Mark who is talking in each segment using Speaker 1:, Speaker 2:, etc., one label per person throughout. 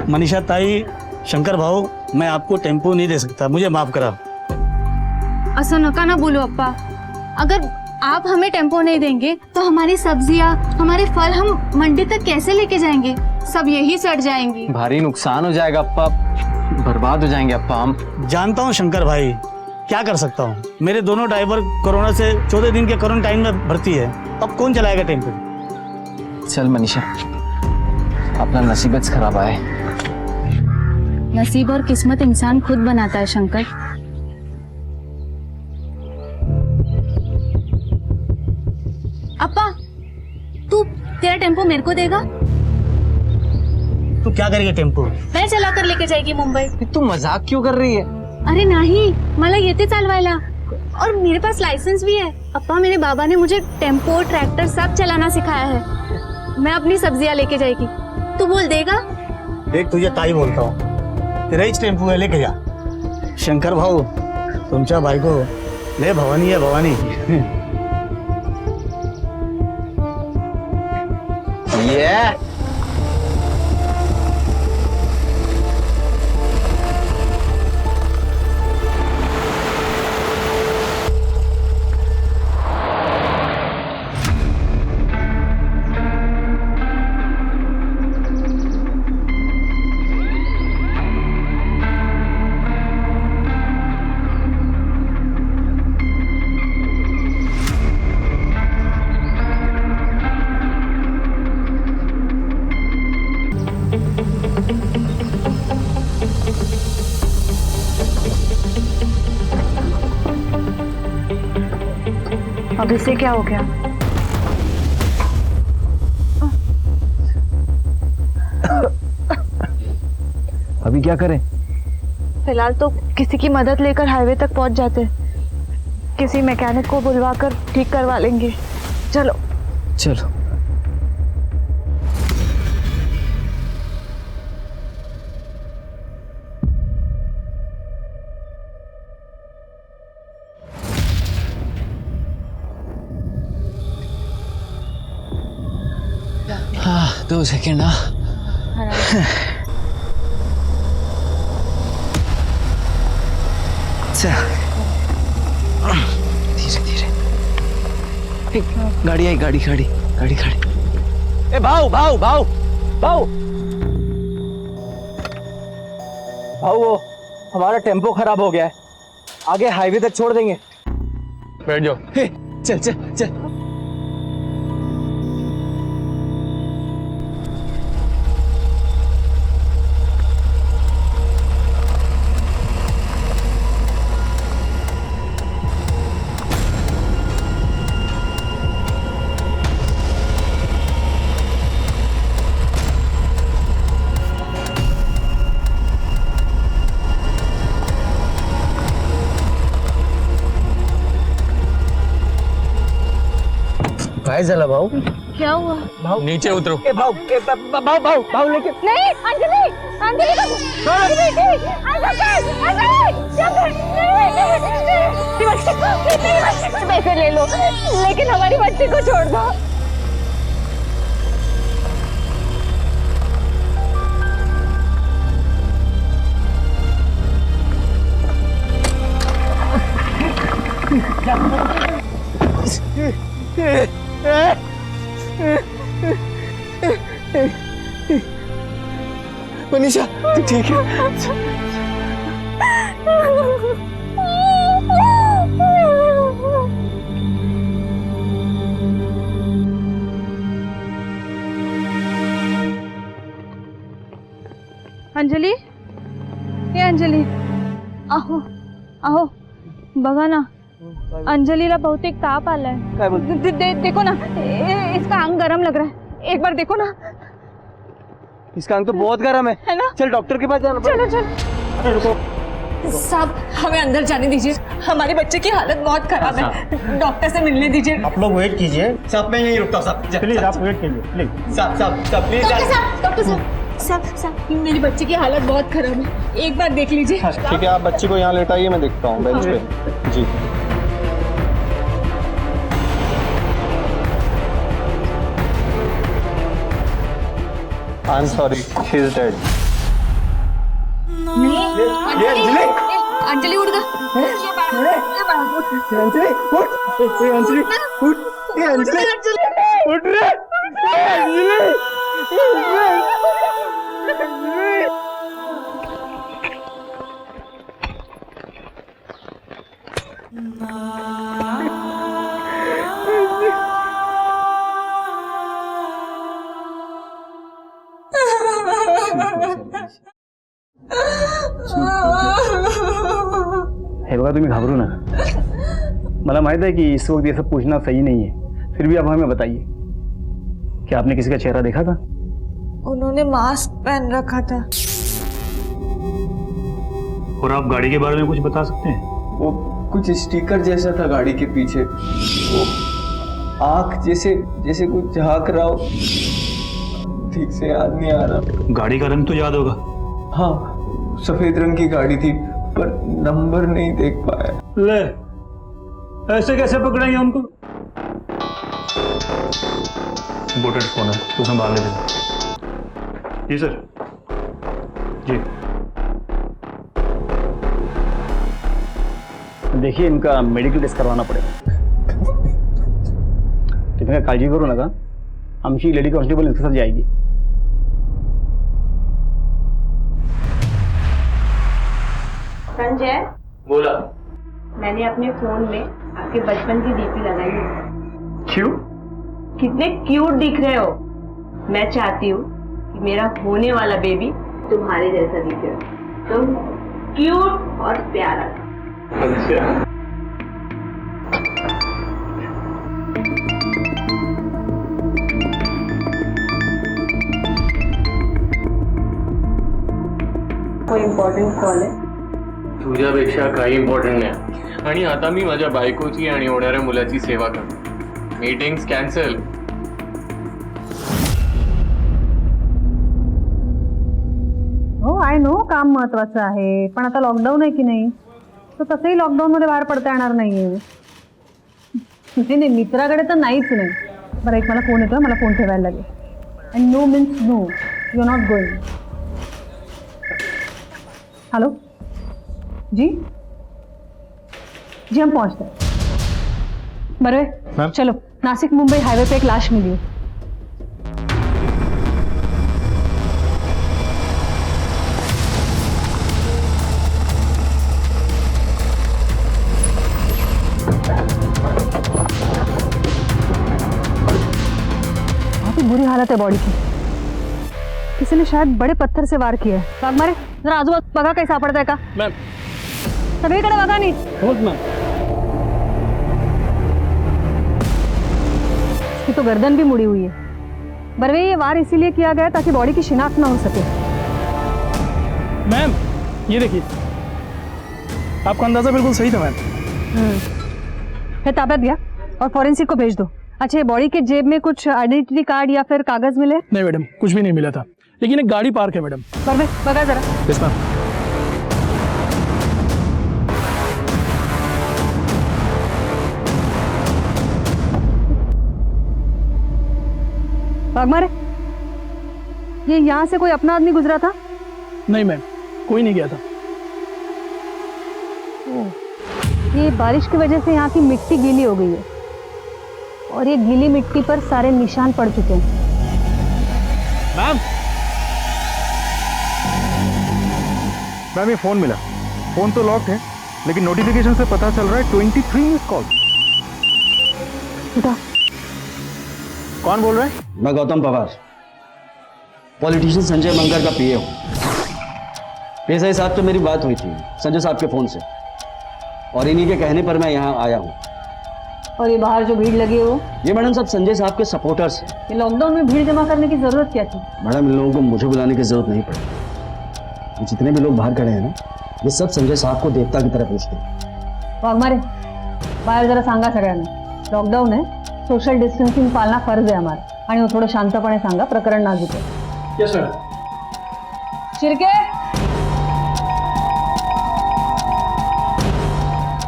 Speaker 1: मनीषा ताई, शंकर भाऊ, मैं आपको टेम्पो नहीं दे सकता, मुझे माफ करा।
Speaker 2: असं नका ना बोलो अप्पा। अगर आप हमें टेम्पो नहीं देंगे तो हमारी सब्जियां, हमारे फल हम मंडी तक कैसे लेके जाएंगे? सब यही सड़ जाएंगी।
Speaker 3: भारी नुकसान हो जाएगा अप्पा, बर्बाद हो जाएंगे अप्पा हम।
Speaker 1: जानता हूँ शंकर भाई, क्या कर सकता हूँ। मेरे दोनों ड्राइवर कोरोना से 14 दिन के क्वारंटाइन में भर्ती है, अब कौन चलाएगा टेम्पो?
Speaker 3: चल मनीषा, अपना नसीबत खराब आए।
Speaker 2: नसीब और किस्मत इंसान खुद बनाता है शंकर। अप्पा, तू तेरा टेम्पो मेरे को देगा?
Speaker 1: तू क्या करेगा टेम्पो?
Speaker 2: मैं चला कर लेके जाएगी मुंबई।
Speaker 3: तू मजाक क्यों कर रही है?
Speaker 2: अरे नाही, मला येते चालवायला और मेरे पास लाइसेंस भी है। अप्पा, मेरे बाबा ने मुझे टेम्पो, ट्रैक्टर सब चलाना सिखाया है। मैं अपनी सब्जियां लेके जाएगी। तू बोल देगा?
Speaker 1: देख, तुझे ताई बोलता हूँ, तेरा ही टेम्पो है, लेके जा। शंकर भाऊ, तुमच्या बायको लय भवानी आहे, भवानी।
Speaker 3: ये
Speaker 2: अब इससे क्या हो गया?
Speaker 3: अभी क्या करें?
Speaker 4: फिलहाल तो किसी की मदद लेकर हाईवे तक पहुंच जाते, किसी मैकेनिक को बुलवाकर ठीक करवा लेंगे। चलो
Speaker 3: चलो। हाँ, 2 सेकेंड। धीरे धीरे। गाड़ी आई, गाड़ी खड़ी, गाड़ी खड़ी। ए भाऊ भाऊ भाऊ भाऊ भाऊ, वो हमारा टेम्पो खराब हो गया है, आगे हाईवे तक छोड़ देंगे।
Speaker 5: बैठ जाओ।
Speaker 3: चल चल चल।
Speaker 1: काय झालं भाऊ?
Speaker 2: क्या हुआ?
Speaker 3: भाऊ
Speaker 5: नीचे उतरो।
Speaker 3: ए भाऊ, ए भाऊ भाऊ भाऊ लेके।
Speaker 2: नहीं, अंजलि, अंजलि पैसे ले लो, लेकिन हमारी बच्ची को छोड़ दो।
Speaker 3: मनीषा, तू ठीक है?
Speaker 4: अंजली, ये अंजली, आहो आहो, बघा ना, अंजलीला बहुतेक ताप आलाय।
Speaker 3: काय बोलते?
Speaker 4: देखो ना, इसका अंग गरम लग रहा है, एक बार देखो ना।
Speaker 3: इसका अंग तो बहुत गर्म
Speaker 4: है ना?
Speaker 3: चल डॉक्टर के पास जाना पड़ेगा।
Speaker 4: चलो चलो।
Speaker 3: रुको।
Speaker 6: साहब, हमें अंदर जाने दीजिए, हमारे बच्चे की हालत बहुत खराब है, डॉक्टर से मिलने दीजिए।
Speaker 1: आप लोग वेट कीजिए,
Speaker 3: साहब मैं यहीं रुकता हूँ साहब।
Speaker 1: प्लीज आप वेट कीजिए, प्लीज।
Speaker 3: साहब प्लीज।
Speaker 6: डॉक्टर साहब, मेरी बच्चे की हालत बहुत खराब है, एक बार देख लीजिए।
Speaker 5: ठीक है, आप बच्ची को यहाँ लेटाइए, मैं देखता हूँ बेंच पे। जी। I am sorry, she is dead.
Speaker 6: Anjali Anjali उठ गा
Speaker 3: अंजलि उठ, अंजलि उठ, अंजलि उठ रे, अंजलि
Speaker 7: हे बघा तुम्ही घाबरू नका. मला माहित है कि इस वक्त ये सब पूछना सही नहीं है, फिर भी आप हमें बताइए कि आपने किसी का चेहरा देखा था?
Speaker 6: उन्होंने मास्क पहन रखा था.
Speaker 7: और आप गाड़ी के बारे में कुछ बता सकते हैं?
Speaker 3: वो कुछ स्टिकर जैसा था गाड़ी के पीछे, वो आंख जैसे जैसे कुछ झांक रहा हो, ठीक से याद नहीं आ रहा.
Speaker 7: गाड़ी का रंग तो याद होगा.
Speaker 3: हाँ, सफेद रंग की गाड़ी थी पर नंबर नहीं देख पाया.
Speaker 7: ले, ऐसे कैसे पकड़ेंगे उनको? इम्पोर्टेंट फोन है, तो संभाल लेते. जी सर. जी देखिए, इनका मेडिकल टेस्ट करवाना पड़ेगा. तुम्ही काय काळजी करू नका, आमची लेडी कॉन्स्टेबल इनके साथ जाएगी.
Speaker 8: संजय,
Speaker 7: बोला.
Speaker 8: मैंने अपने फोन में आपके बचपन की डीपी लगाई है.
Speaker 7: क्यों?
Speaker 8: कितने क्यूट दिख रहे हो. मैं चाहती हूँ कि मेरा होने वाला बेबी तुम्हारे जैसा दिखे. तुम क्यूट और प्यारा.
Speaker 7: अच्छा.
Speaker 8: कोई इम्पॉर्टंट कॉल है?
Speaker 9: तुझ्यापेक्षा काही इम्पॉर्टंट नाही. आणि आता मी माझ्या बायकोची आणि होणाऱ्या मुलाची सेवा करतो. Meetings cancel.
Speaker 10: हो, आय नो काम महत्वाचं आहे, पण आता लॉकडाऊन आहे की नाही, तर तसंही लॉकडाऊन मध्ये बाहेर पडता येणार नाहीये. नाही, मित्राकडे तर नाहीच नाही. बरं, एक मला फोन येतोय, मला फोन ठेवायला लागेल. And no means no, you are not going. Hello जी जी, हम पहुंचते हैं. बरवे, चलो. नासिक मुंबई हाईवे पे एक लाश मिली है. काफी बुरी हालत है बॉडी की. किसी ने शायद बड़े पत्थर से वार किया है. वाघमारे, जरा आजूबाजू बघा, काही सापडतंय का?
Speaker 7: मॅम.
Speaker 10: सगळीकडे बघा नीट.
Speaker 7: हो मॅम.
Speaker 10: इसकी तो गर्दन भी मुड़ी हुई है. बरवे, ये वार इसीलिए किया गया ताकि बॉडी की शिनाख्त ना हो सके.
Speaker 7: मैम, ये देखिए, आपका अंदाजा बिल्कुल सही था मैम.
Speaker 10: है, ताबत गया और फॉरेंसिक को भेज दो. अच्छा, ये बॉडी के जेब में कुछ आइडेंटिटी कार्ड या फिर कागज मिले?
Speaker 7: नहीं मैडम, कुछ भी नहीं मिला था, लेकिन एक गाड़ी पार्क है मैडम.
Speaker 10: बरवे, बघा जरा.
Speaker 7: Yes ma'am.
Speaker 10: वाघमारे, ये यहाँ से कोई अपना आदमी गुजरा था?
Speaker 7: नहीं मैम, कोई नहीं गया था.
Speaker 10: ये बारिश की वजह से यहाँ की मिट्टी गीली हो गई है और ये गीली मिट्टी पर सारे निशान पड़ चुके हैं.
Speaker 7: मैम,
Speaker 5: मैम ये फोन मिला. फोन तो लॉक्ड है, लेकिन नोटिफिकेशन से पता चल रहा है 23 मिस कॉल.
Speaker 10: उठा.
Speaker 5: कौन बोल रहा है?
Speaker 11: मैं गौतम पवार, पॉलिटिशियन संजय मंगर का पीए हूँ. पीएसआई साहब से मेरी बात हुई थी संजय साहब के फोन से, और इन्हीं के कहने पर मैं यहाँ आया हूँ.
Speaker 10: और ये बाहर जो भीड़ लगी हो,
Speaker 11: ये मैडम सब संजय साहब के सपोर्टर्स हैं.
Speaker 10: ये लॉकडाउन में भीड़ जमा करने की जरूरत क्या थी?
Speaker 11: मैडम, इन लोगों को मुझे बुलाने की जरूरत नहीं पड़ी. ये जितने भी लोग बाहर खड़े हैं ना, ये सब संजय साहब को देवता की तरह पूछते हैं.
Speaker 10: वाघमारे, बाहेर जरा सांगा सगळ्यांना, लॉकडाऊन आहे, सोशल डिस्टन्सिंग पाळणं फर्ज आहे हमारा. आणि वो थोडं शांतपणे सांगा, प्रकरण नाजूक आहे.
Speaker 7: Yes madam.
Speaker 10: शिर्के,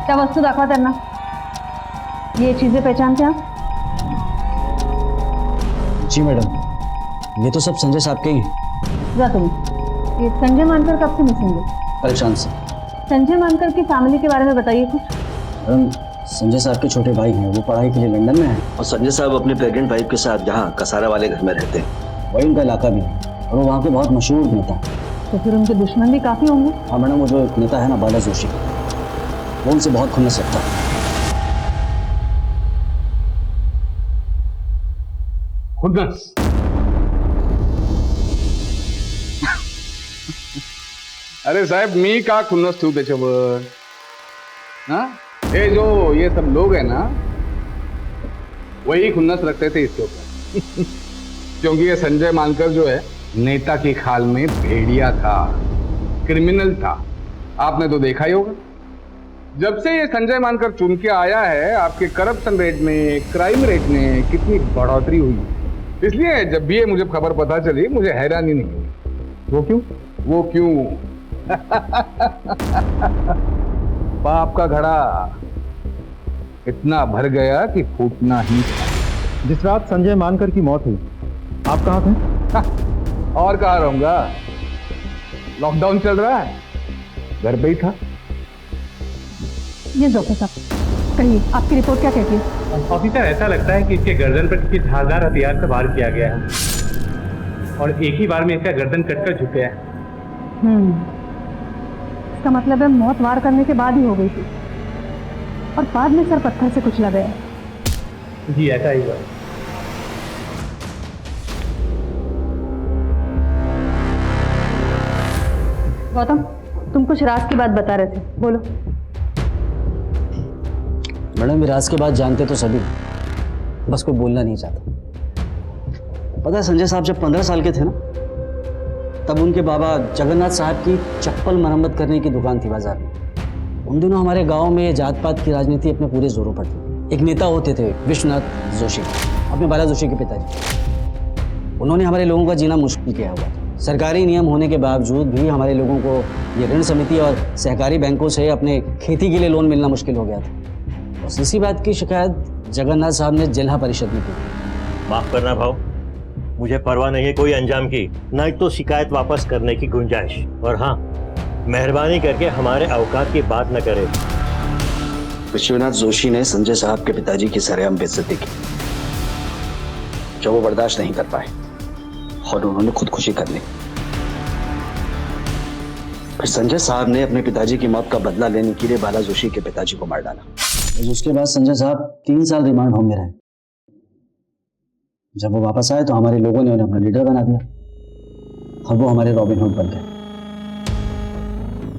Speaker 10: त्या वस्तू दाखवा त्यांना. ये चीजें पहचानते हैं आप?
Speaker 11: जी मैडम, ये तो सब संजय साहब के ही.
Speaker 10: जा तुम्ही. ये संजय मानकर कब से मिसिंग है?
Speaker 11: परेशान से।
Speaker 10: संजय मानकर की फैमिली के बारे में बताइए कुछ।
Speaker 11: मैडम, संजय साहब के छोटे भाई हैं, वो पढ़ाई के लिए लंदन में हैं और संजय साहब अपने प्रेग्नेंट वाइफ के साथ यहाँ कसारा वाले घर में रहते हैं। वही उनका इलाका भी है और वो वहाँ के बहुत मशहूर नेता हैं।
Speaker 10: तो फिर उनके दुश्मन भी काफी होंगे।
Speaker 11: हाँ मैडम, वो जो एक नेता है ना बाला जोशी, वो उनसे बहुत खुन्नस रखता है।
Speaker 5: खुन्नस? अरे साहेब, मी का खुन्नस ठेवू त्याच्यावर? हाँ, ये जो ये सब लोग हैं ना, वही खुन्नस रखते थे इसके ऊपर। क्योंकि ये संजय मानकर जो है नेता की खाल में भेड़िया था, क्रिमिनल था। आपने तो देखा ही होगा। जब से ये संजय मानकर चुन के आया है, आपके करप्शन रेट में, क्राइम रेट में कितनी बढ़ोतरी हुई। इसलिए जब भी ये मुझे खबर पता चली, मुझे हैरानी नहीं हुई। वो क्यों? वो क्यों? पाप का घड़ा इतना भर गया कि फूटना ही था। जिस रात संजय मानकर की मौत हुई, आप कहाँ थे?
Speaker 3: और कहाँ रहूंगा? लॉकडाउन चल रहा है, घर पे ही था।
Speaker 10: ये डॉक्टर साहब कहिए, आपकी रिपोर्ट क्या कहती है?
Speaker 12: ऑफिसर, ऐसा लगता है कि इसके गर्दन पर किसी धारदार हथियार से वार किया गया है और एक ही बार में इसका गर्दन कटकर झुक गया है।
Speaker 10: इसका मतलब है मौत वार करने के बाद ही हो गई थी और बाद में सर पत्थर से कुचला गया।
Speaker 12: जी ऐसा ही हुआ।
Speaker 10: गौतम, तुम कुछ राज की बात बता रहे थे, बोलो।
Speaker 11: मैडम, विराज के बाद जानते तो सभी, बस कोई बोलना नहीं चाहता। पता है संजय साहब जब 15 साल के थे ना, तब उनके बाबा जगन्नाथ साहब की चप्पल मरम्मत करने की दुकान थी बाजार में। उन दिनों हमारे गांव में जात पात की राजनीति अपने पूरे जोरों पर थी। एक नेता होते थे विश्वनाथ जोशी, अपने बाला जोशी के पिताजी। उन्होंने हमारे लोगों का जीना मुश्किल किया हुआ था। सरकारी नियम होने के बावजूद भी हमारे लोगों को ये ऋण समिति और सहकारी बैंकों से अपने खेती के लिए लोन मिलना मुश्किल हो गया था। बस इसी बात की शिकायत जगन्नाथ साहब ने जिला परिषद में की।
Speaker 13: माफ करना भाव, मुझे परवाह नहीं है कोई अंजाम की, न तो शिकायत वापस करने की गुंजाइश। और हाँ, मेहरबानी करके हमारे औकात की बात न करें।
Speaker 11: विश्वनाथ जोशी ने संजय साहब के पिताजी की सरेआम बेइज्जती की, जो वो बर्दाश्त नहीं कर पाए और उन्होंने खुदकुशी कर ली। फिर संजय साहब ने अपने पिताजी की मौत का बदला लेने के लिए बाला जोशी के पिताजी को मार डाला। उसके बाद संजय साहब 3 साल रिमांड होम में रहे। जब वो वापस आए तो हमारे लोगों ने उन्हें अपना लीडर बना दिया और वो हमारे रॉबिन हुड बन गए।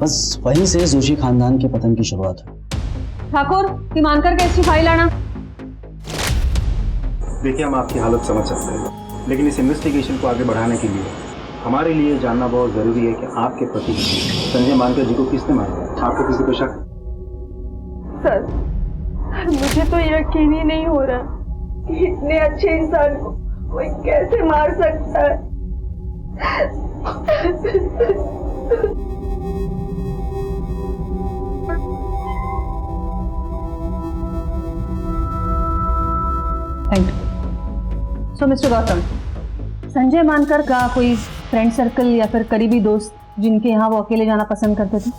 Speaker 11: बस वहीं से जोशी खानदान के पतन की शुरुआत हुई।
Speaker 10: ठाकुर, ती मानकर केस की फाइल आना।
Speaker 5: देखिए, हम आपकी हालत समझ सकते हैं, लेकिन इस इन्वेस्टिगेशन को आगे बढ़ाने के लिए हमारे लिए जानना बहुत जरूरी है कि आपके पति संजय मानकर जी को किसने मारा। आपको किसी पे शक?
Speaker 8: सर, मुझे तो यकीन ही नहीं हो रहा, इतने अच्छे इंसान को कोई कैसे मार सकता है।
Speaker 10: Thank you. So mister Gautam, Sanjay मानकर का कोई फ्रेंड सर्कल या फिर करीबी दोस्त जिनके यहाँ वो अकेले जाना पसंद करते थे?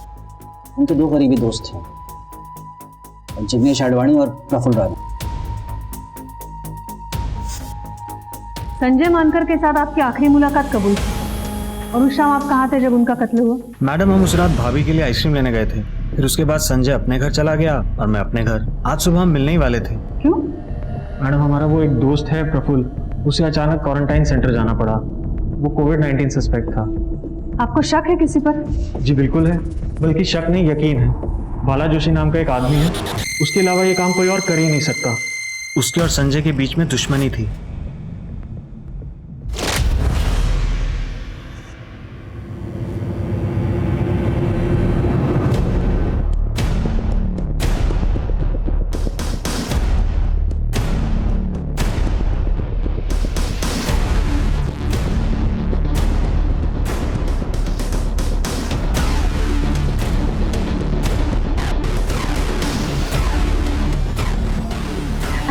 Speaker 11: उनके 2 करीबी दोस्त थे, जिग्नेश आडवाणी और प्रफुल्ल राणा।
Speaker 10: संजय मानकर के साथ आपकी आखिरी मुलाकात कब हुई थी और उस शाम आप कहाँ थे जब उनका कत्ल हुआ?
Speaker 14: मैडम, हम उस रात भाभी के लिए आइसक्रीम लेने गए थे। फिर उसके बाद संजय अपने घर चला गया और मैं अपने घर। आज सुबह हम मिलने ही वाले थे।
Speaker 10: क्यों?
Speaker 14: मैडम, हमारा वो एक दोस्त है प्रफुल्ल, उसे अचानक क्वारंटाइन सेंटर जाना पड़ा। वो कोविड-19 सस्पेक्ट था।
Speaker 10: आपको शक है किसी पर?
Speaker 14: जी बिल्कुल है, बल्कि शक नहीं यकीन है। बाला जोशी नाम का एक आदमी है, उसके अलावा ये काम कोई और कर ही नहीं सकता। उसके और संजय के बीच में दुश्मनी थी।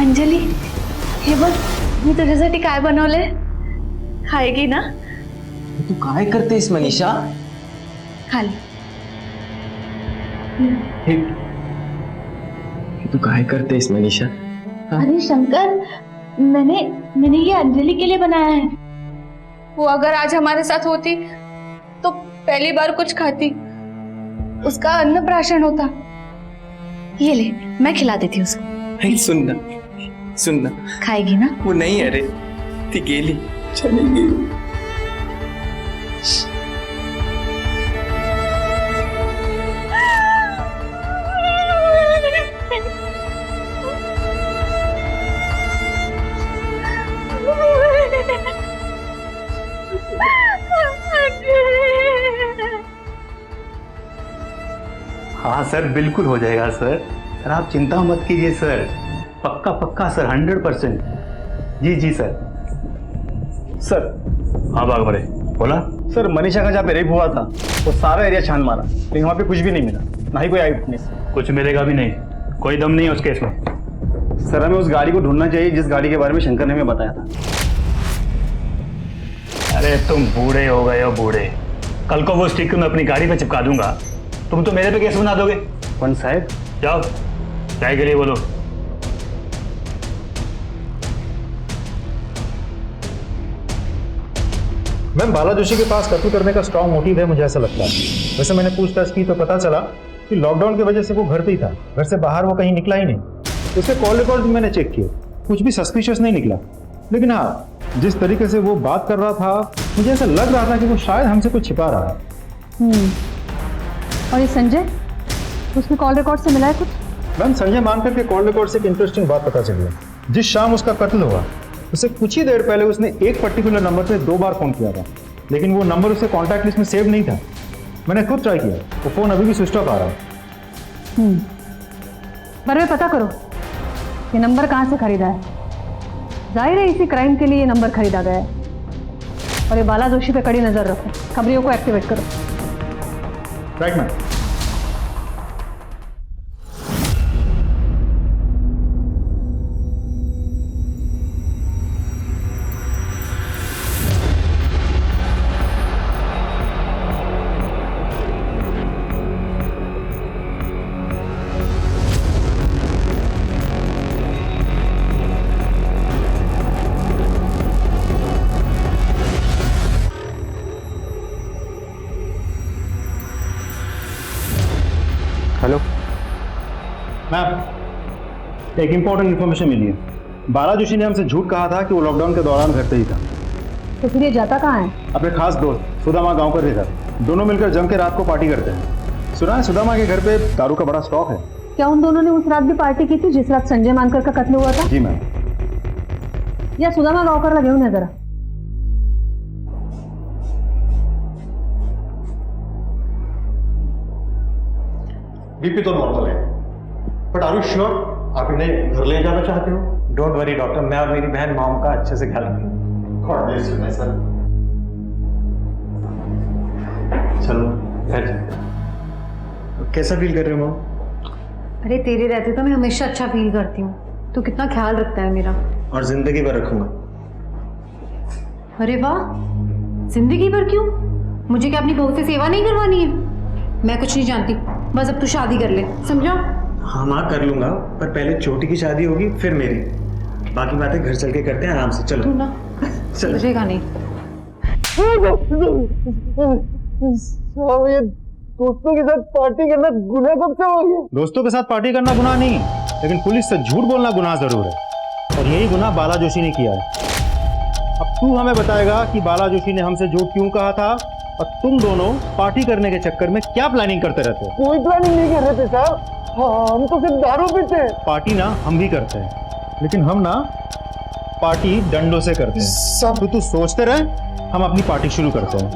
Speaker 2: अंजली, हे बघ, मी तुझ्यासाठी काय बनवलंय, खाएगी ना?
Speaker 3: तू काय करतेस मनीषा?
Speaker 2: खा ले।
Speaker 3: तू काहे करते इस मनीषा?
Speaker 2: अरे शंकर, मैंने ये अंजलि के लिए बनाया है। वो अगर आज हमारे साथ होती तो पहली बार कुछ खाती, उसका अन्नप्राशन होता। ये ले, मैं खिला देती उसको।
Speaker 3: नहीं, सुनना
Speaker 2: खाएगी ना?
Speaker 3: वो नहीं, अरे ती गेली, चली गई।
Speaker 7: हाँ सर, बिल्कुल हो जाएगा सर। सर आप चिंता मत कीजिए सर, पक्का पक्का सर, 100%। जी जी सर। सर हाँ बाग बड़े बोला सर, मनीषा का जहाँ पे रेप हुआ था वो सारा एरिया छान मारा, लेकिन वहाँ पे कुछ भी नहीं मिला, ना ही कोई आई विटनेस। कुछ मिलेगा भी नहीं, कोई दम नहीं है उस केस में। सर हमें उस गाड़ी को ढूंढना चाहिए जिस गाड़ी के बारे में शंकर ने हमें बताया था। अरे तुम बूढ़े हो गए हो बूढ़े, कल को वो स्टिक मैं अपनी गाड़ी पे चिपका दूंगा, तुम तो मेरे पे केस बना दोगे। पंच साहब जाओ, चाय के लिए बोलो।
Speaker 14: मैम, बाला जोशी के पास कत्ल करने का स्ट्रॉन्ग मोटिव है, मुझे ऐसा लगता है। वैसे मैंने पूछताछ की तो पता चला कि लॉकडाउन की वजह से वो घर पे ही था, घर से बाहर वो कहीं निकला ही नहीं। उसके कॉल रिकॉर्ड भी मैंने चेक किए, कुछ भी सस्पिशियस नहीं निकला। लेकिन हाँ, जिस तरीके से वो बात कर रहा था, मुझे ऐसा लग रहा था कि वो शायद हमसे कुछ छिपा रहा है।
Speaker 10: और ये संजय, उसके कॉल रिकॉर्ड से मिला है कुछ?
Speaker 14: मैम, संजय मानकर के कॉल रिकॉर्ड से एक इंटरेस्टिंग बात पता चली है। जिस शाम उसका कत्ल हुआ उससे कुछ ही देर पहले उसने एक पर्टिकुलर नंबर पे 2 बार फोन किया था, लेकिन वो नंबर उसके कॉन्टैक्ट लिस्ट में सेव नहीं था। मैंने खुद ट्राई किया, वो फोन अभी भी स्विच ऑफ आ रहा है।
Speaker 10: पर पता करो ये नंबर कहाँ से खरीदा है। जाहिर है इसी क्राइम के लिए ये नंबर खरीदा गया है। और ये बाला जोशी पे कड़ी नजर रखो, खबरियों को एक्टिवेट करो।
Speaker 14: Right ma'am.
Speaker 7: हेलो
Speaker 14: मैम, एक इंपॉर्टेंट इन्फॉर्मेशन मिली है। बाला जोशी ने हमसे झूठ कहा था कि वो लॉकडाउन के दौरान घर पे ही था।
Speaker 10: तो फिर ये जाता कहाँ है?
Speaker 14: अपने खास दोस्त सुदामा गांव के घर, दोनों मिलकर जम के रात को पार्टी करते हैं। सुना है सुदामा के घर पे दारू का बड़ा स्टॉक है।
Speaker 10: क्या उन दोनों ने उस रात भी पार्टी की थी जिस रात संजय मानकर का कत्ल हुआ था?
Speaker 14: जी मैम।
Speaker 10: या सुदामा गांवकर लगे हुए जरा।
Speaker 7: बीपी तो नॉर्मल है, बट आर यू श्योर आप इन्हें घर ले जाना चाहते हो?
Speaker 12: डोंट वरी डॉक्टर, मैं और मेरी बहन माओ का अच्छे से ख्याल रखेंगे।
Speaker 7: सर चलो घर जाते हैं। कैसा फील कर रहे हो मॉम?
Speaker 10: अरे तेरे रहते तो मैं हमेशा अच्छा फील करती हूँ, तू कितना ख्याल रखता है मेरा।
Speaker 7: और जिंदगी भर रखूंगा।
Speaker 10: अरे वाह, जिंदगी भर क्यों? मुझे क्या अपनी बहू से सेवा नहीं करवानी है? मैं कुछ नहीं जानती, बस अब तू शादी कर ले, समझा?
Speaker 7: हाँ माँ कर लूंगा, पर पहले छोटी की शादी होगी फिर मेरी। बाकी बातें घर चल के करते हैं आराम से। चलो
Speaker 10: तू ना समझेगा नहीं।
Speaker 14: ये दोस्तों के साथ पार्टी करना गुनाह कब से हो गया? दोस्तों के साथ पार्टी करना गुनाह नहीं, लेकिन पुलिस से झूठ बोलना गुनाह जरूर है, और यही गुनाह बाला जोशी ने किया है। अब तू हमें बताएगा कि बाला जोशी ने हमसे झूठ क्यों कहा था, और तुम दोनों पार्टी करने के चक्कर में क्या प्लानिंग करते रहते हो?
Speaker 15: कोई प्लानिंग नहीं कर रहे थे साहब, हम तो सिर्फ दारू पीते हैं।
Speaker 14: पार्टी ना हम भी करते हैं, लेकिन हम ना पार्टी डंडों से करते हैं। तो तू सोचते रहे, हम अपनी पार्टी शुरू करते हैं।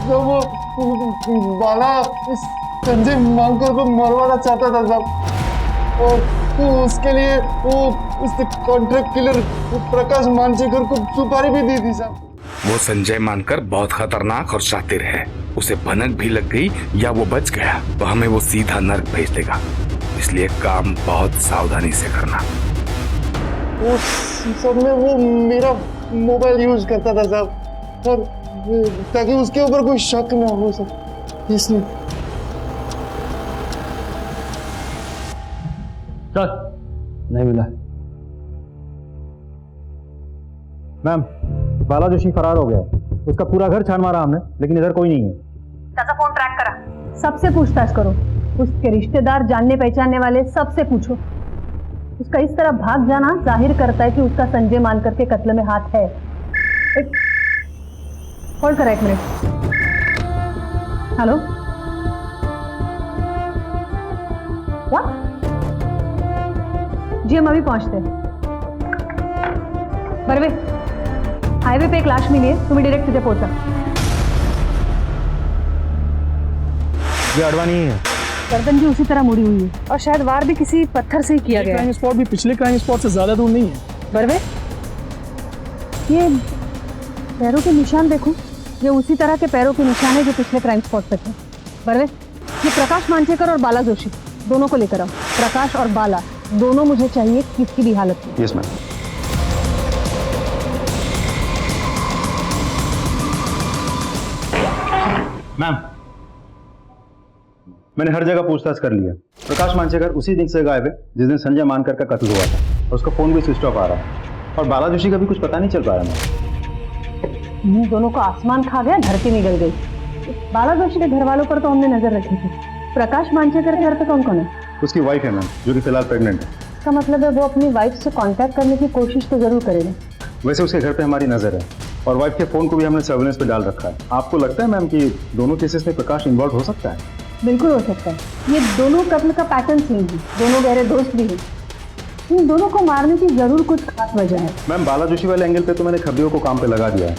Speaker 15: वो बाला संजय मानकर को मरवाना चाहता था साहब, और उसके लिए वो उस कॉन्ट्रैक्ट किलर प्रकाश मानसेकर को सुपारी भी दी थी साहब।
Speaker 5: वो संजय मानकर बहुत खतरनाक और शातिर है, उसे भनक भी लग गई या वो बच गया तो हमें वो सीधा नर्क भेज देगा, इसलिए काम बहुत सावधानी से करना।
Speaker 15: उस सब में वो मेरा मोबाइल यूज करता था साहब, और ताकि उसके ऊपर कोई शक ना हो सके, इसलिए।
Speaker 11: सर नहीं मिला।
Speaker 14: मैम, बाला जोशी फरार हो गया है। उसका पूरा घर छान मारा हमने, लेकिन इधर कोई नहीं है।
Speaker 10: त्याचा फोन ट्रॅक करा, सबसे पूछताछ करो, उसके रिश्तेदार, जानने पहचानने वाले सबसे पूछो। उसका इस तरह भाग जाना जाहिर करता है कि उसका संजय मानकर के कत्ल में हाथ है। एक होल्ड करा, 1 मिनट। Hello, what? जी हम अभी पहुंचते हैं। बर्वे, हाईवे पे एक लाश मिली है, तुम्हें डायरेक्ट तिथे पोहोचा।
Speaker 14: ये अडवाणी ही है।
Speaker 10: गर्दन भी उसी तरह मुड़ी हुई है और शायद वार भी किसी पत्थर से ही किया गया है।
Speaker 15: क्राइम स्पॉट भी पिछले क्राइम स्पॉट से ज्यादा दूर नहीं है।
Speaker 10: बर्वे, ये पैरों के निशान देखो, ये उसी तरह के पैरों के निशान है जो पिछले क्राइम स्पॉट पे थे। बर्वे, ये प्रकाश मांचेकर और बाला जोशी दोनों को लेकर आओ। प्रकाश और बाला दोनों मुझे चाहिए, किसी भी हालत में।
Speaker 14: Yes ma'am. मैम, मैंने हर जगह पूछताछ कर लिया। प्रकाश मांचेकर उसी दिन से गायब है जिस दिन संजय मानकर का कत्ल हुआ था, और उसका फोन भी स्विच ऑफ आ रहा है। और बाला जोशी का भी कुछ पता नहीं चल पा रहा है।
Speaker 10: इन दोनों को आसमान खा गया, धरती निकल गई। बाला जोशी के घर वालों पर तो हमने नजर रखी थी। प्रकाश मांचेकर के घर पे कौन कौन है?
Speaker 14: उसकी वाइफ है मैम, जो कि फिलहाल प्रेग्नेंट है।
Speaker 10: इसका मतलब है वो अपनी वाइफ से कांटेक्ट करने की कोशिश तो जरूर करेगा।
Speaker 14: वैसे उसके घर पे हमारी नजर है, और वाइफ के फोन को भी हमने सर्वेलेंस पे डाल रखा है। आपको लगता है मैम कि दोनों केसेस में प्रकाश इन्वॉल्व हो सकता है?
Speaker 10: बिल्कुल हो सकता है। ये दोनों कत्ल का पैटर्न सेम है, दोनों गहरे दोस्त भी हैं। इन दोनों को मारने की जरूर कुछ खास वजह है।
Speaker 14: मैम, बाला जोशी वाले एंगल पे तो मैंने खबरियों को काम पे लगा दिया है,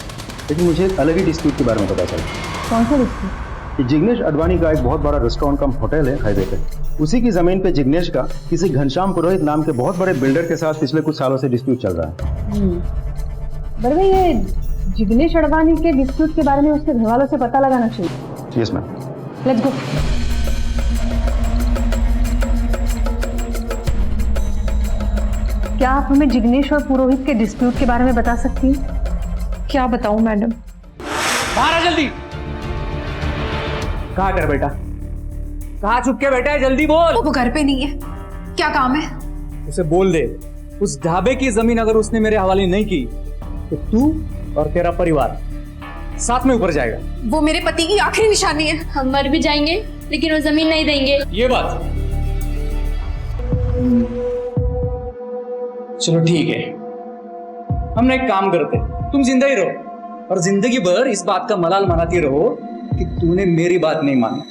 Speaker 14: लेकिन मुझे एक अलग ही डिस्प्यूट के बारे में पता चला।
Speaker 10: कौन सा डिस्प्यूट?
Speaker 14: कि जिग्नेश अडवाणी का एक बहुत बड़ा रेस्टोरेंट कम होटल है हाईवे पे। उसी की जमीन पे जिग्नेश का किसी घनश्याम पुरोहित नाम के बहुत बड़े बिल्डर के साथ पिछले कुछ सालों से डिस्प्यूट चल रहा है।
Speaker 10: बरवे, ये जिग्नेश अडवाणी के डिस्प्यूट के बारे में उसके घर वालों से पता लगाना चाहिए।
Speaker 14: Yes ma'am.
Speaker 10: Let's go. क्या आप हमें जिग्नेश और पुरोहित के डिस्प्यूट के बारे में बता सकती हैं?
Speaker 6: क्या बताऊं मैडम?
Speaker 16: बाहर आ जल्दी। कहाँ कर बेटा? कहाँ छुप के बैठा है? जल्दी बोल।
Speaker 6: वो घर पे नहीं है। क्या काम है?
Speaker 16: उसे बोल दे, उस ढाबे की जमीन अगर उसने मेरे हवाले नहीं की तो तू और तेरा परिवार साथ में ऊपर जाएगा।
Speaker 6: वो मेरे पति की आखिरी निशानी है।
Speaker 2: हम मर भी जाएंगे लेकिन वो जमीन नहीं देंगे।
Speaker 16: ये बात। चलो ठीक है, हम एक काम करते, तुम जिंदा ही रहो और जिंदगी भर इस बात का मलाल मनाती रहो कि तूने मेरी बात नहीं मानी।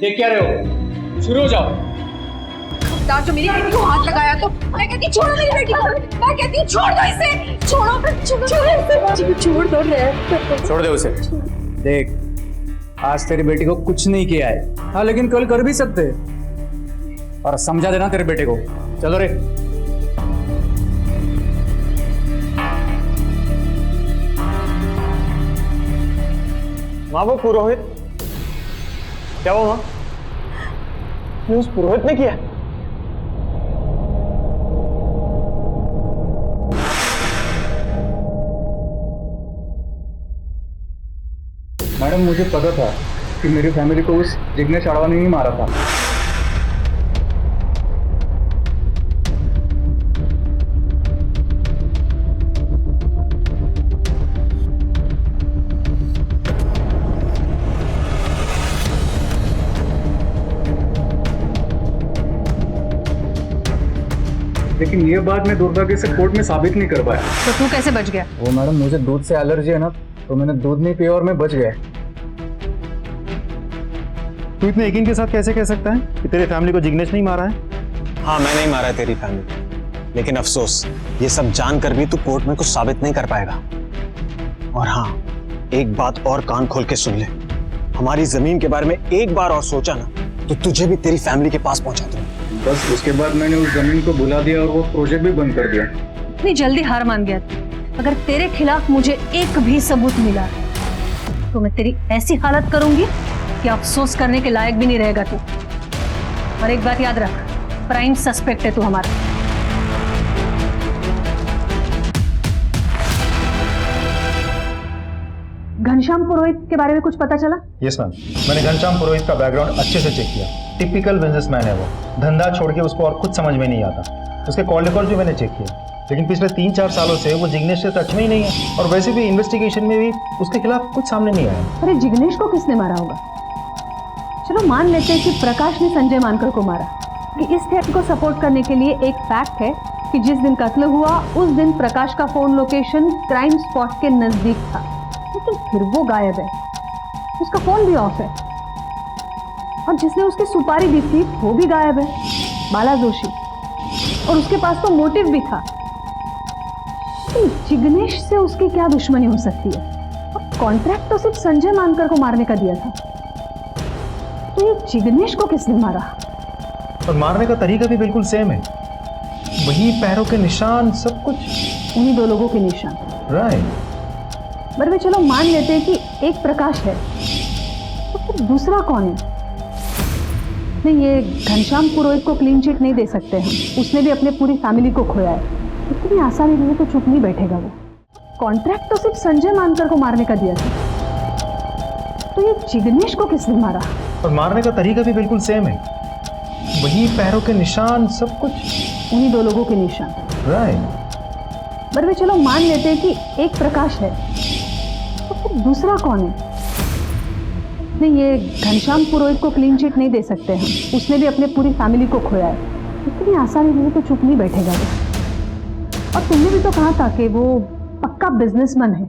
Speaker 16: देख क्या रहे हो, शुरू हो जाओ।
Speaker 6: जो मेरी बेटी को हाथ लगाया तो मैं कहती छोड़ो मेरी बेटी को। मैं कहती हूँ छोड़ दो इसे, छोड़ दो,
Speaker 16: छोड़ दे उसे। देख, आज तेरी बेटी को कुछ नहीं किया है, हाँ, लेकिन कल कर भी सकते, और समझा देना तेरे बेटे को। चलो रे।
Speaker 9: माँ, वो पुरोहित, क्या हुआ? ये उस पुरोहित ने किया?
Speaker 16: मैडम, मुझे पता था कि मेरी फैमिली को उस जिग्नेश अडवाणी ने मारा था। लेकिन ये बात मैं दुर्भाग्य से कोर्ट में साबित नहीं कर पाया।
Speaker 6: तो तू कैसे बच गया?
Speaker 16: वो मैडम, मुझे दूध से एलर्जी है ना, तो मैंने दूध नहीं पिया और मैं बच गया।
Speaker 14: तू इतने यकीन के साथ कैसे कह सकता है कि तेरी फैमिली को जिग्नेश नहीं मारा है?
Speaker 17: हाँ, मैं नहीं मारा है तेरी फैमिली, लेकिन अफसोस ये सब जानकर भी तू कोर्ट में कुछ साबित नहीं कर पाएगा। और हाँ, एक बात और कान खोल के सुन ले, हमारी जमीन के बारे में एक बार और सोचा ना तो तुझे भी तेरी फैमिली के पास पहुंचा दूंगा।
Speaker 16: बस उसके बाद मैंने उस जमीन को बुला दिया और वो प्रोजेक्ट भी बंद कर दिया।
Speaker 10: इतनी जल्दी हार मान गया था? अगर तेरे खिलाफ मुझे एक भी सबूत मिला तो मैं तेरी ऐसी हालत करूंगी कि अफसोस करने के लायक भी नहीं रहेगा तू। और एक बात याद रख, प्राइम सस्पेक्ट है तू हमारा। घनश्याम पुरोहित के बारे में कुछ पता चला?
Speaker 14: यस मैम, मैंने घनश्याम पुरोहित का बैकग्राउंड अच्छे से चेक किया। टिपिकल बिजनेसमैन है वो, धंधा छोड़ के उसको और कुछ समझ में नहीं आता। उसके कॉल रिकॉर्ड भी मैंने चेक किया, लेकिन पिछले 3-4 सालों से वो जिग्नेश से टच में ही नहीं है, और वैसे भी इन्वेस्टिगेशन में भी उसके खिलाफ कुछ सामने नहीं आया।
Speaker 10: अरे जिग्नेश को किसने मारा होगा? चलो मान लेते हैं कि प्रकाश ने संजय मानकर को मारा। कि इस थ्योरी को सपोर्ट करने के लिए एक फैक्ट है कि जिस दिन कत्ल हुआ उस दिन प्रकाश का फोन लोकेशन क्राइम स्पॉट के नजदीक था, लेकिन फिर वो गायब है, उसका फोन भी ऑफ है, और जिसने उसकी सुपारी दी थी वो भी गायब है, बाला जोशी, और उसके पास तो मोटिव भी था। तो जिग्नेश से उसकी क्या दुश्मनी हो सकती है? और कॉन्ट्रैक्ट तो सिर्फ संजय मानकर को मारने का दिया था, तो ये जिग्नेश को किसने मारा?
Speaker 14: और मारने का तरीका भी बिल्कुल सेम है, वही पैरों के निशान, सब कुछ
Speaker 10: उन्हीं 2 लोगों के निशान।
Speaker 14: राइट।
Speaker 10: बरवे चलो मान लेते हैं कि एक प्रकाश है, तो फिर दूसरा कौन है? नहीं, ये घनश्याम पुरोहित को क्लीन चिट नहीं दे सकते हम, उसने भी अपने पूरी फैमिली को खोया है, इतनी आसानी में तो चुप नहीं बैठेगा वो। कॉन्ट्रैक्ट तो सिर्फ संजय मानकर को मारने का दिया था, तो ये जिग्नेश को किसने मारा?
Speaker 14: और मारने का तरीका भी बिल्कुल सेम है, वही पैरों के निशान, सब कुछ
Speaker 10: उन्हीं 2 लोगों के निशान।
Speaker 14: राइट।
Speaker 10: बरवे चलो मान लेते हैं कि एक प्रकाश है, तो फिर दूसरा कौन है? नहीं, ये घनश्याम पुरोहित को क्लीन चिट नहीं दे सकते हम, उसने भी अपने पूरी फैमिली को खोया है, इतनी आसानी में तो चुप नहीं बैठेगा वो। और तुमने भी तो कहा था कि वो पक्का बिजनेसमैन है,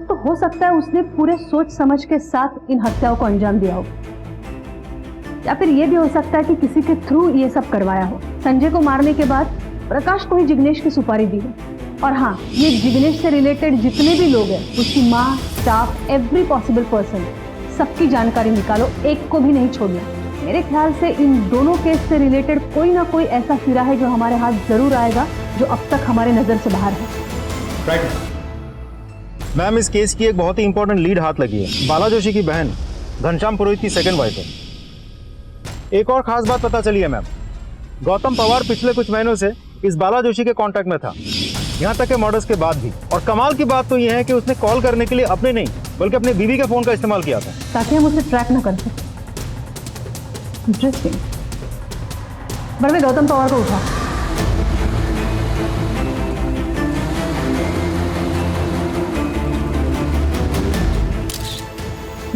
Speaker 10: तो हो सकता है उसने पूरे सोच समझ के साथ इन हत्याओं को अंजाम दिया हो, या फिर ये भी हो सकता है कि किसी के थ्रू ये सब करवाया हो। संजय को मारने के बाद प्रकाश को ही जिग्नेश की सुपारी दी हो। और हाँ, ये जिग्नेश से रिलेटेड जितने भी लोग हैं, उसकी माँ, स्टाफ, एवरी पॉसिबल पर्सन, सबकी जानकारी निकालो, एक को भी नहीं छोड़ना। मेरे ख्याल से इन दोनों केस से रिलेटेड कोई ना कोई ऐसा सिरा है जो हमारे हाथ जरूर आएगा, जो अब तक हमारे नजर से बाहर है।
Speaker 14: राइट मैम, इस केस की एक बहुत ही इंपॉर्टेंट लीड हाथ लगी है। बाला जोशी की बहन घनश्याम पुरोहित की सेकंड वाइफ है। एक और खास बात पता चली है मैम, गौतम पवार पिछले कुछ महीनों से इस बाला जोशी के कांटेक्ट में था, यहाँ तक के मर्डर्स के बाद भी। और कमाल की बात तो यह है कि उसने कॉल करने के लिए अपने नहीं बल्कि अपने बीवी के फोन का इस्तेमाल किया था,
Speaker 10: ताकि हम उसे ट्रैक न कर सकें। इंटरेस्टिंग। बड़े गौतम पवार को उठा।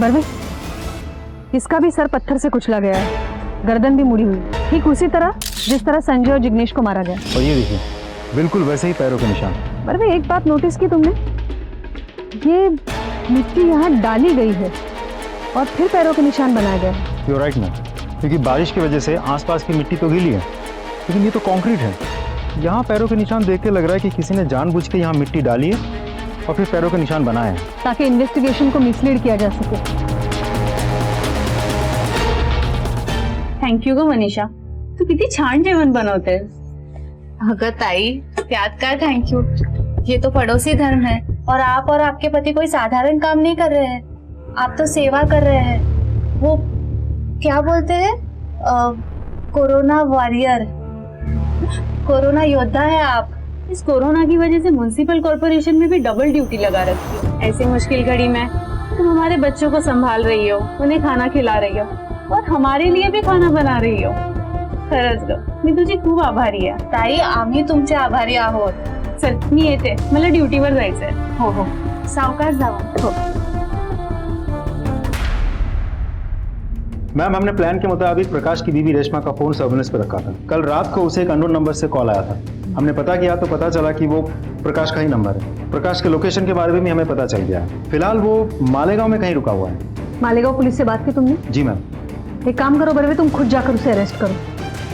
Speaker 10: बरवे, इसका भी सर पत्थर से कुचला गया है, गर्दन भी मुड़ी हुई, ठीक उसी तरह जिस तरह संजय और जिग्नेश को मारा गया।
Speaker 14: और ये देखिए, बिल्कुल वैसे ही पैरों के निशान।
Speaker 10: बरवे, एक बात नोटिस की तुमने? ये मिट्टी यहाँ डाली गई है और फिर पैरों के निशान बनाया गया है।
Speaker 14: यू राइट मैम, क्योंकि बारिश की वजह से आसपास की मिट्टी तो गीली है, लेकिन ये तो कंक्रीट है। यहाँ पैरों के निशान देख के लग रहा है कि किसी ने जानबूझ के यहाँ मिट्टी डाली है और फिर पैरों के निशान बनाए हैं,
Speaker 10: ताकि इन्वेस्टिगेशन को मिसलीड किया जा सके।
Speaker 8: थँक यू ग मनीषा, तू किती छान जेवण बनवतेस.
Speaker 2: अगं ताई, त्यात काय थैंक यू, ये तो पड़ोसी धर्म है और आप और आपके पति कोई साधारण काम नहीं कर रहे हैं, आप तो सेवा कर रहे हैं। वो क्या बोलते हैं, कोरोना वॉरियर, कोरोना योद्धा है आप।
Speaker 8: इस कोरोना की वजह से म्युनिसिपल कॉर्पोरेशन में भी डबल ड्यूटी लगा रखी है। ऐसी मुश्किल घड़ी में तुम हमारे बच्चों को संभाल रही हो, उन्हें खाना खिला रही हो और हमारे लिए भी खाना बना रही हो. खरंच ग, मी तुझी खूप आभारी आहे.
Speaker 2: ताई, आम्ही तुमचे आभारी आहोत.
Speaker 8: चल मी येते, मला ड्युटीवर जायचंय.
Speaker 2: हो हो, सावकाश जावा. हो.
Speaker 14: मैम, हमने प्लान के मुताबिक प्रकाश की बीवी रेशमा का फोन सर्विलेंस पर रखा था. कल रात को उसे एक अननोन नंबर से कॉल आया था. हमने पता किया तो पता चला कि वो प्रकाश का ही नंबर है. प्रकाश के लोकेशन के बारे में भी हमें पता चल गया है. फिलहाल वो मालेगांव में कहीं रुका हुआ है.
Speaker 10: मालेगांव पुलिस से बात की तुमने?
Speaker 14: जी मैम.
Speaker 10: एक काम करो बरवे, तुम खुद जाकर उसे अरेस्ट करो.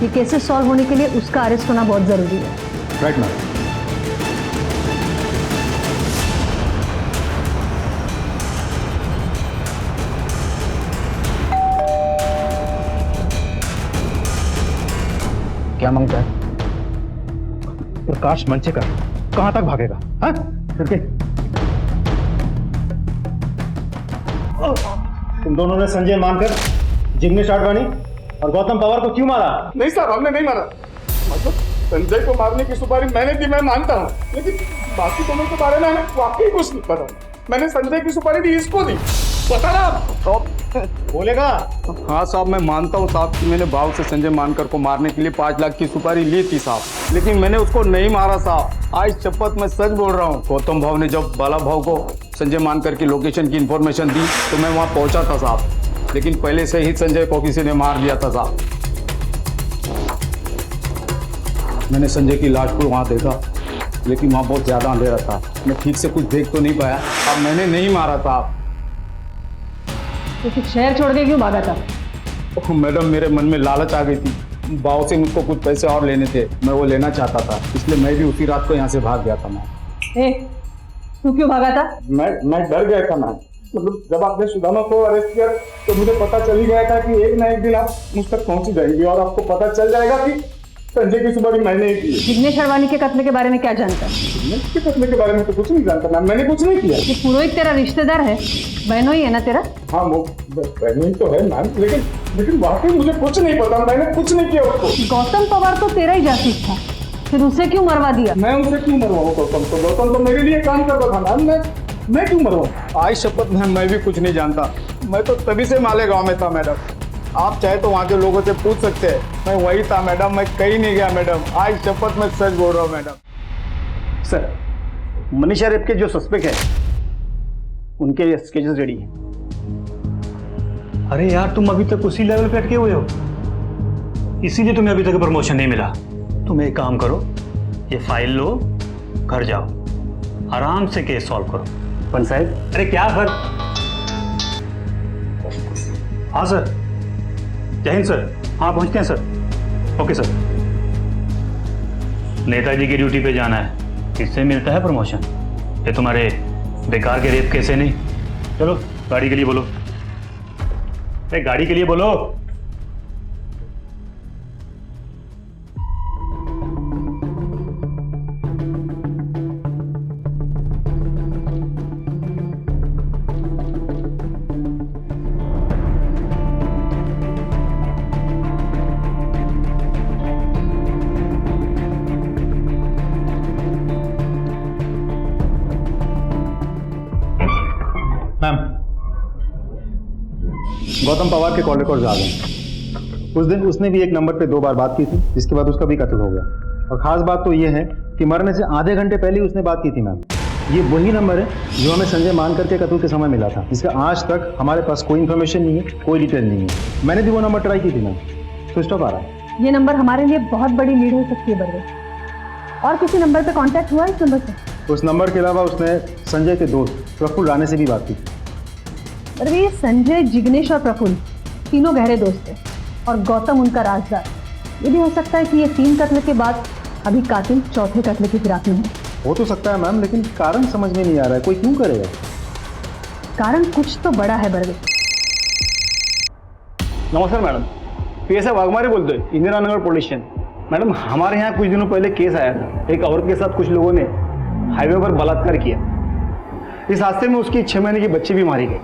Speaker 10: ये केसेस सॉल्व होने के लिए उसका अरेस्ट होना बहुत जरूरी है.
Speaker 14: Right ma'am.
Speaker 11: क्या मांगता है?
Speaker 14: प्रकाश मंचेकर कहां तक भागेगा? हाँ? तुम दोनों ने संजय मानकर जिग्नेश आडवाणी और गौतम पवार को क्यों मारा?
Speaker 15: नहीं सर, हमने नहीं मारा. मतलब संजय को मारने की सुपारी मैंने दी, मैं मानता हूँ, लेकिन बाकी दोनों के बारे में वाकई कुछ नहीं पता.
Speaker 5: मैंने संजय की सुपारी दी इसको दी, बता ना तो
Speaker 14: बोलेगा।
Speaker 5: हाँ साहब, मैं मानता हूँ साहब कि मैंने भाव से संजय मानकर को मारने के लिए 5 लाख की सुपारी ली थी साहब, लेकिन मैंने उसको नहीं मारा साहब। आज शपथ मैं सच बोल रहा हूँ। गौतम भाव ने जब बाला भाव को संजय मानकर की लोकेशन की इंफॉर्मेशन दी तो मैं वहाँ पहुँचा था साहब, लेकिन पहले से ही संजय को किसी ने मार दिया था साहब। मैंने संजय की लाश को वहाँ देखा, लेकिन वहाँ बहुत ज़्यादा अंधेरा था, मैं ठीक से कुछ देख तो नहीं पाया। अब मैंने नहीं मारा था।
Speaker 10: तो फिर शहर छोड़ के क्यों भागा था?
Speaker 5: मैडम, मेरे मन में लालच आ गई थी। बाव से मुझको कुछ पैसे और लेने थे, मैं वो लेना चाहता था, इसलिए मैं भी उसी रात को यहाँ से भाग गया था। मैं
Speaker 10: तू क्यों भागा था?
Speaker 5: मैं डर गया था। मैं मतलब जब आपने सुदामा को अरेस्ट किया तो मुझे पता चल ही गया था कि एक ना एक दिन आप मुझ तक पहुंच जाएंगे और आपको पता चल जाएगा कि संजय की सुपारी मैंने ही की।
Speaker 10: जिग्नेश अडवाणी के कत्ल के बारे में क्या जानता?
Speaker 5: जिग्नेश के कत्ल के बारे में तो कुछ नहीं जानता ना, मैंने कुछ नहीं किया।
Speaker 10: ये पुरोहित तेरा रिश्तेदार है, बहनोई है ना तेरा?
Speaker 5: हाँ, वो बहनोई तो है मैम, लेकिन वाकई मुझे कुछ नहीं पता, मैंने कुछ नहीं किया उसको।
Speaker 10: गौतम पवार तो तेरा ही जासूस था, फिर उसे क्यों मरवा दिया?
Speaker 5: मैं उसे क्यों मरवाऊं गौतम को? गौतम तो मेरे लिए काम करता था मैम, मैं क्यों मरवाऊं? आज शपथ मैम, मैं भी कुछ नहीं जानता। मैं तो तभी से मालेगांव में था मैडम, आप चाहे तो वहाँ के लोगों से पूछ सकते हैं, मैं वही था मैडम, मैं कहीं नहीं गया मैडम। आज शपथ मैं सच बोल रहा हूँ मैडम।
Speaker 7: सर, मनीषा रेप के जो सस्पेक्ट है उनके स्केचेस रेडी हैं। अरे यार, तुम अभी तक उसी लेवल पे अटके हुए हो, इसीलिए तुम्हें अभी तक प्रमोशन नहीं मिला। तुम एक काम करो, ये फाइल लो, घर जाओ, आराम से केस सॉल्व करो। पंच साहब, अरे क्या सर? हाँ सर, जय हिंद सर। हाँ, पहुंचते हैं सर। Okay sir. नेताजी की ड्यूटी पे जाना है, इससे मिलता है प्रमोशन, ये तुम्हारे बेकार के रेप कैसे नहीं। चलो गाड़ी के लिए बोलो, अरे गाड़ी के लिए बोलो।
Speaker 14: मैम, गौतम पवार के कॉल रिकॉर्ड्स आ गए। उस दिन उसने भी एक नंबर पे 2 बार बात की थी, जिसके बाद उसका भी कत्ल हो गया। और खास बात तो ये है कि मरने से आधे घंटे पहले ही उसने बात की थी मैम। ये वही नंबर है जो हमें संजय मानकर के कत्ल के समय मिला था, जिसका आज तक हमारे पास कोई इन्फॉर्मेशन नहीं है, कोई डिटेल नहीं है। मैंने भी वो नंबर ट्राई की थी मैम, स्विच ऑफ आ रहा है।
Speaker 10: ये नंबर हमारे लिए बहुत बड़ी लीड हो सकती है बरवे। और किसी नंबर पे कांटेक्ट हुआ इस नंबर से?
Speaker 14: उस नंबर के अलावा उसने संजय के दोस्त प्रफुल्ल राणे से भी बात की।
Speaker 10: बरवे, ये संजय, जिग्नेश और प्रफुल्ल तीनों गहरे दोस्त हैं और गौतम उनका राजदार। ये भी हो सकता है कि ये 3 कत्ल के बाद अभी कातिल 4थे कत्ल की फिराक में
Speaker 14: हो तो सकता है मैम, लेकिन कारण समझ में नहीं आ रहा है, कोई क्यों करेगा?
Speaker 10: कारण कुछ तो बड़ा है बरवे।
Speaker 7: नमस्कार मैडम, PSI वाघमारे बोलते हैं, Indira Nagar police station. Madam, हमारे यहाँ कुछ दिनों पहले केस आया था, एक औरत के साथ कुछ लोगों ने हाईवे पर बलात्कार किया। इस हादसे में उसकी 6 महीने की बच्ची भी मारी गई।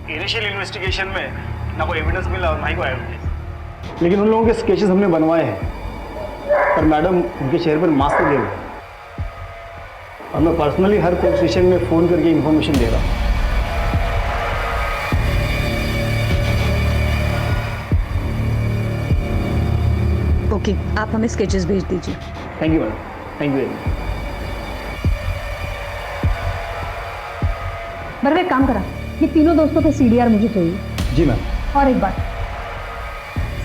Speaker 7: इनिशियल इन्वेस्टिगेशन में ना कोई एविडेंस मिला और ना ही कोई एविडेंस, लेकिन उन लोगों के स्केचेस हमने बनवाए हैं। पर मैडम, उनके चेहरे पर मास्क लगे हुए, और मैं पर्सनली हर पुलिस स्टेशन में फ़ोन करके इन्फॉर्मेशन दे रहा हूँ।
Speaker 6: ओके, आप हमें स्केचेस भेज दीजिए।
Speaker 7: Thank you madam, thank you very much.
Speaker 10: Barve, एक काम करा, ये तीनों दोस्तों के CDR मुझे चाहिए।
Speaker 14: जी मैम।
Speaker 10: और एक बात,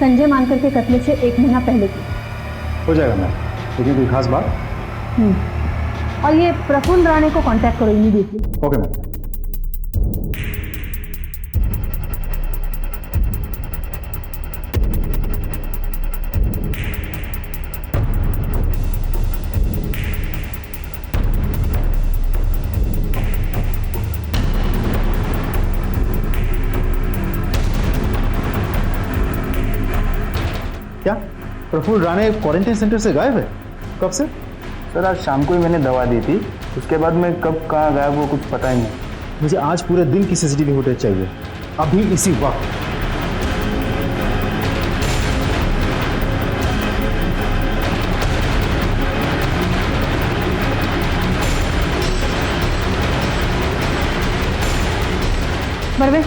Speaker 10: संजय मानकर के कत्ल से 1 महीना पहले की।
Speaker 14: हो जाएगा मैम, लेकिन कोई खास बात?
Speaker 10: और ये प्रफुल्ल राणे को कांटेक्ट करो इमीडिएटली।
Speaker 14: Okay ma'am. क्या प्रफुल्ल राणे क्वारंटाइन सेंटर से गायब है? कब से?
Speaker 3: सर, आज शाम को ही मैंने दवा दी थी, उसके बाद मैं कब कहाँ गायब वो कुछ पता ही नहीं।
Speaker 14: मुझे आज पूरे दिन की CCTV फुटेज चाहिए, अभी इसी वक्त।
Speaker 10: परवेश,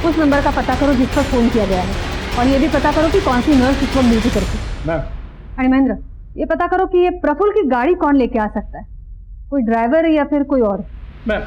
Speaker 10: उस नंबर का पता करो जिस पर फोन किया गया है, और ये भी पता करो कि कौन सी नर्स इस वक्त ड्यूटी करती है।
Speaker 14: मैम।
Speaker 10: अरे महेंद्र, ये पता करो कि ये प्रफुल्ल की गाड़ी कौन लेके आ सकता है, कोई ड्राइवर या फिर कोई और।
Speaker 14: मैम।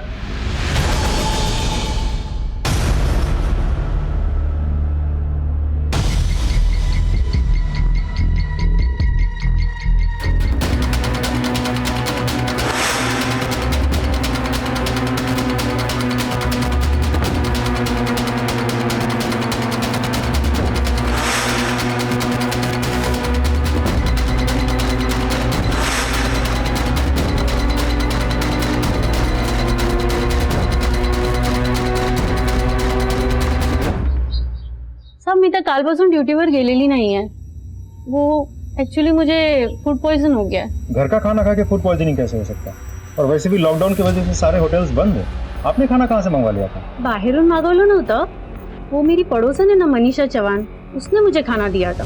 Speaker 8: साहब मी तर कालपासून ड्युटीवर गेलेली नाही आहे. वो एक्चुअली मुझे फूड पॉइजन हो गया है.
Speaker 14: घर का खाना खा के फूड पॉइजनिंग कैसे हो सकता है? और वैसे भी लॉकडाउन की वजह से सारे होटल्स बंद है. आपने खाना कहाँ से मंगवा लिया था?
Speaker 8: बाहेरून मागवलं नव्हतं. वो मेरी पड़ोसन है ना मनीषा चौहान, उसने मुझे खाना दिया था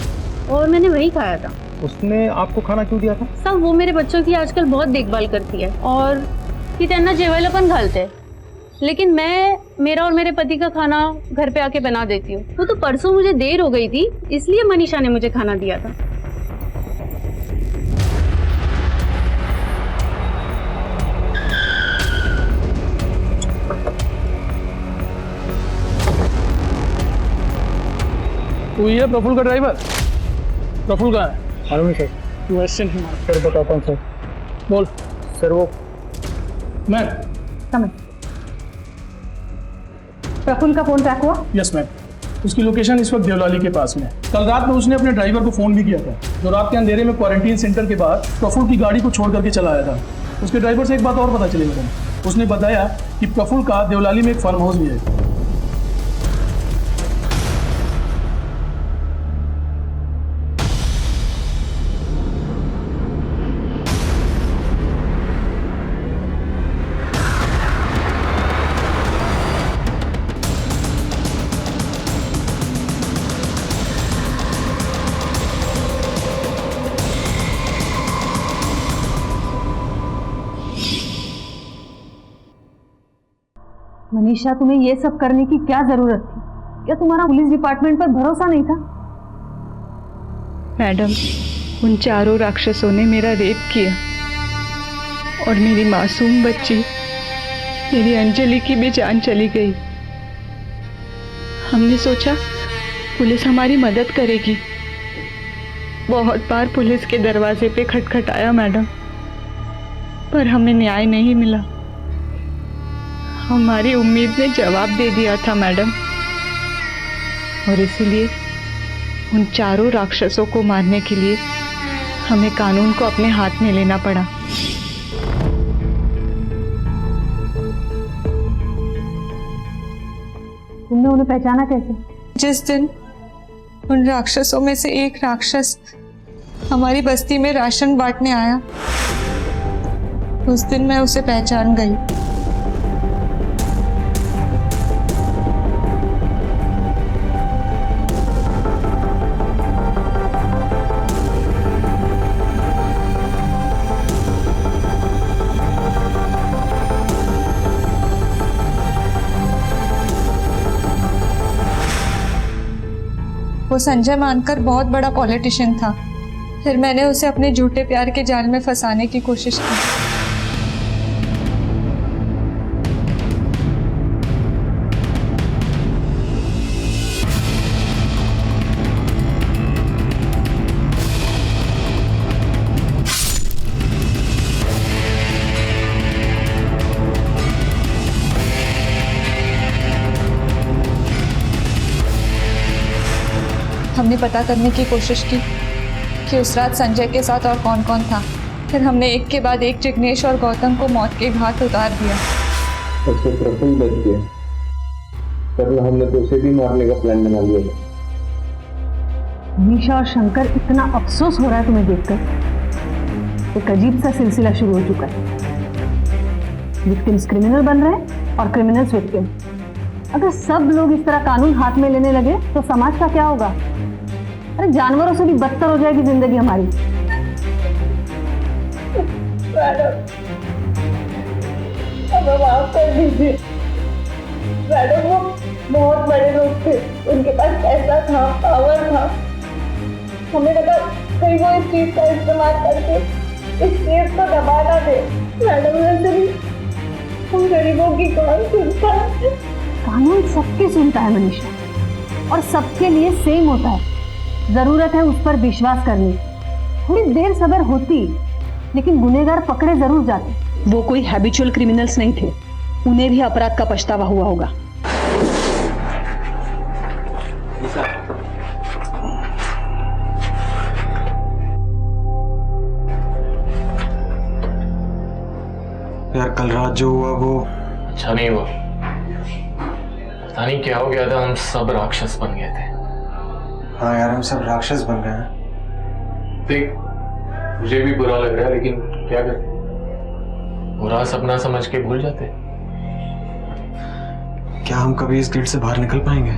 Speaker 8: और मैंने वही खाया था.
Speaker 14: उसने आपको खाना क्यों दिया था?
Speaker 8: साहब वो मेरे बच्चों की आजकल बहुत देखभाल करती है और ती त्यांना जेवायला पण घालते. लेकिन मैं मेरा और मेरे पति का खाना घर पे आके बना देती हूँ. वो तो परसों मुझे देर हो गई थी, इसलिए मनीषा ने मुझे खाना दिया था.
Speaker 18: तू ही है प्रफुल्ल का ड्राइवर? प्रफुल्ल कहाँ है?
Speaker 14: मालूम नहीं सर.
Speaker 18: क्वेश्चन ही मार.
Speaker 14: सर बताता हूँ सर.
Speaker 18: बोल.
Speaker 14: सर वो
Speaker 18: मैं.
Speaker 10: समझ. प्रफुल्ल का फोन ट्रैक हुआ?
Speaker 18: Yes ma'am. उसकी लोकेशन इस वक्त देवलाली के पास में है. कल रात में उसने अपने ड्राइवर को फोन भी किया था, जो रात के अंधेरे में क्वारंटीन सेंटर के बाद प्रफुल्ल की गाड़ी को छोड़ करके चला आया था. उसके ड्राइवर से एक बात और पता चली मैडम. उसने बताया कि प्रफुल्ल का देवलाली में एक फार्म हाउस भी है.
Speaker 10: मनीषा, तुम्हें ये सब करने की क्या जरूरत थी? क्या तुम्हारा पुलिस डिपार्टमेंट पर भरोसा नहीं था?
Speaker 4: मैडम, उन चारों राक्षसों ने मेरा रेप किया और मेरी मासूम बच्ची, मेरी अंजलि की भी जान चली गई. हमने सोचा पुलिस हमारी मदद करेगी. बहुत बार पुलिस के दरवाजे पे खटखटाया मैडम, पर हमें न्याय नहीं मिला. हमारी उम्मीद ने जवाब दे दिया था मैडम, और इसीलिए उन चारों राक्षसों को मारने के लिए हमें कानून को अपने हाथ में लेना पड़ा.
Speaker 10: तुमने उन्हें पहचाना कैसे?
Speaker 4: जिस दिन उन राक्षसों में से एक राक्षस हमारी बस्ती में राशन बांटने आया, उस दिन मैं उसे पहचान गई. वो संजय मानकर बहुत बड़ा पॉलिटिशियन था. फिर मैंने उसे अपने झूठे प्यार के जाल में फंसाने की कोशिश की. हमने पता करने की कोशिश की कि उस रात संजय के साथ और कौन कौन था. फिर हमने एक के बाद एक जिग्नेश और गौतम को मौत के घाट उतार दिया.
Speaker 3: उसको प्रफुल्ल बच गया, पर हमने तो उसे भी मारने का प्लान बना लिया.
Speaker 10: मनीषा और शंकर, इतना अफसोस हो रहा है तुम्हें देखकर. एक अजीब सा सिलसिला शुरू हो चुका है. विक्टिम्स क्रिमिनल बन रहे हैं और क्रिमिनल्स विक्टिम. अगर सब लोग इस तरह कानून हाथ में लेने लगे तो समाज का क्या होगा? अरे जानवरों से भी बदतर हो जाएगी जिंदगी हमारी.
Speaker 6: मैडम, हमें माफ कर दीजिए. मैडम, वो
Speaker 19: बहुत बड़े लोग थे, उनके पास पैसा था, पावर था। हमें लगा कहीं वो इस चीज का इस्तेमाल करके इस केस को दबा ना दे। मैडम वैसे भी हम गरीबों की कौन सुनता है।
Speaker 10: कानून सबकी सुनता है मनीषा, और सबके लिए सेम होता है। जरूरत है उस पर विश्वास करने। थोड़ी देर सब्र होती, लेकिन गुनहगार पकड़े जरूर जाते।
Speaker 4: वो कोई हैबिचुअल क्रिमिनल्स नहीं थे, उन्हें भी अपराध का पछतावा हुआ होगा।
Speaker 17: यार कल रात जो हुआ वो
Speaker 9: अच्छा नहीं हुआ। पता नहीं क्या हो गया था, हम सब राक्षस बन गए थे।
Speaker 17: हाँ यार, हम सब राक्षस बन गए हैं।
Speaker 9: देख, मुझे भी बुरा लग रहा है, लेकिन क्या करें, बुरा सपना समझ के भूल जाते।
Speaker 17: क्या हम कभी इस गिल्ट से बाहर निकल पाएंगे?